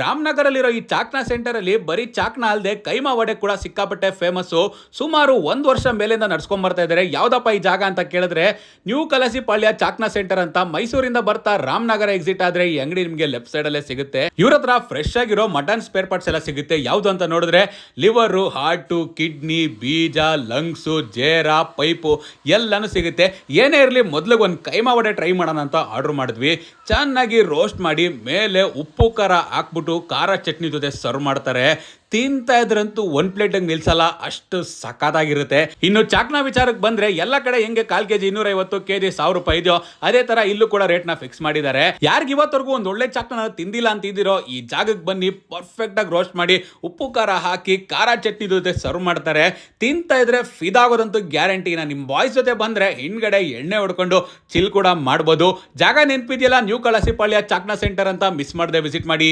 ರಾಮನಗರಲ್ಲಿರೋ ಈ ಚಾಕ್ನಾ ಸೆಂಟರ್ ಅಲ್ಲಿ ಬರೀ ಚಾಕ್ನಾ ಅಲ್ಲದೆ ಕೈಮಾ ವಡೆ ಕೂಡ ಸಿಕ್ಕಾಪಟ್ಟೆ ಫೇಮಸ್. ಸುಮಾರು 1 ವರ್ಷ ಮೇಲಿಂದ ನಡ್ಸ್ಕೊಂಡ್ ಬರ್ತಾ ಇದ್ದಾರೆ. ಯಾವ್ದಪ್ಪ ಈ ಜಾಗ ಅಂತ ಕೇಳಿದ್ರೆ ನ್ಯೂ ಕಲಸಿಪಾಳ್ಯ ಚಾಕ್ನಾ ಸೆಂಟರ್ ಅಂತ. ಮೈಸೂರಿಂದ ಬರ್ತಾ ರಾಮನಗರ ಎಕ್ಸಿಟ್ ಆದ್ರೆ ಈ ಅಂಗಡಿ ನಿಮಗೆ ಲೆಫ್ಟ್ ಸೈಡ್ ಅಲ್ಲೇ ಸಿಗುತ್ತೆ. ಇವ್ರ ಹತ್ರ ಫ್ರೆಶ್ ಆಗಿರೋ ಮಟನ್ ಸ್ಪೇರ್ ಪಾರ್ಟ್ಸ್ ಎಲ್ಲ ಸಿಗುತ್ತೆ. ಯಾವ್ದು ಅಂತ ನೋಡಿದ್ರೆ ಲಿವರ್, ಹಾರ್ಟು, ಕಿಡ್ನಿ, ಬೀಜ, ಲಂಗ್ಸು, ಜೇರ, ಪೈಪು ಎಲ್ಲಾನು ಸಿಗುತ್ತೆ. ಏನೇ ಇರಲಿ ಮೊದಲಿಗೆ ಒಂದು ಕೈಮಾ ವಡೆ ಟ್ರೈ ಮಾಡೋಣ ಅಂತ ಆರ್ಡರ್ ಮಾಡಿದ್ವಿ. ಚೆನ್ನಾಗಿ ರೋಸ್ಟ್ ಮಾಡಿ ಮೇಲೆ ಉಪ್ಪು ಖಾರ ಹಾಕ್ಬಿಟ್ಟು ಖಾರ ಚಟ್ನಿ ಜೊತೆ ಸರ್ವ್ ಮಾಡ್ತಾರೆ. ತಿಂತಾ ಇದ್ರಂತೂ ಒಂದ್ ಪ್ಲೇಟ್ ನಿಲ್ಸಲ್ಲ, ಅಷ್ಟು ಸಖತ್ತಾಗಿರುತ್ತೆ. ಇನ್ನು ಚಾಕ್ನಾ ವಿಚಾರಕ್ಕೆ ಬಂದ್ರೆ ಎಲ್ಲ ಕಡೆ ಹೆಂಗೆ 1/4 kg 250, ಕೆಜಿ 1000 ರೂಪಾಯಿ ಇದೆಯೋ ಅದೇ ತರ ಇಲ್ಲೂ ಕೂಡ ರೇಟ್ ನ ಫಿಕ್ಸ್ ಮಾಡಿದ್ದಾರೆ. ಯಾರಿಗೆ ಇವತ್ತರೆಗೂ ಒಂದ್ ಒಳ್ಳೆ ಚಾಕ್ನ ತಿಂದಿಲ್ಲ ಅಂತಿದ್ದೀರೋ ಈ ಜಾಗಕ್ಕೆ ಬನ್ನಿ. ಪರ್ಫೆಕ್ಟ್ ಆಗಿ ರೋಸ್ಟ್ ಮಾಡಿ ಉಪ್ಪು ಖಾರ ಹಾಕಿ ಖಾರ ಚಟ್ನಿ ಜೊತೆ ಸರ್ವ್ ಮಾಡ್ತಾರೆ. ತಿಂತಾ ಇದ್ರೆ ಫಿದಾಗೋದಂತೂ ಗ್ಯಾರಂಟಿನ. ನಿಮ್ ಬಾಯ್ಸ್ ಜೊತೆ ಬಂದ್ರೆ ಹಿಂದ್ಗಡೆ ಎಣ್ಣೆ ಹೊಡ್ಕೊಂಡು ಚಿಲ್ ಕೂಡ ಮಾಡ್ಬೋದು. ಜಾಗ ನೆನಪಿದೆಯಲ್ಲ, ನ್ಯೂ ಕಳಸಿಪಾಳ್ಯ ಚಾಕ್ನಾ ಸೆಂಟರ್ ಅಂತ. ಮಿಸ್ ಮಾಡದೆ ವಿಸಿಟ್ ಮಾಡಿ.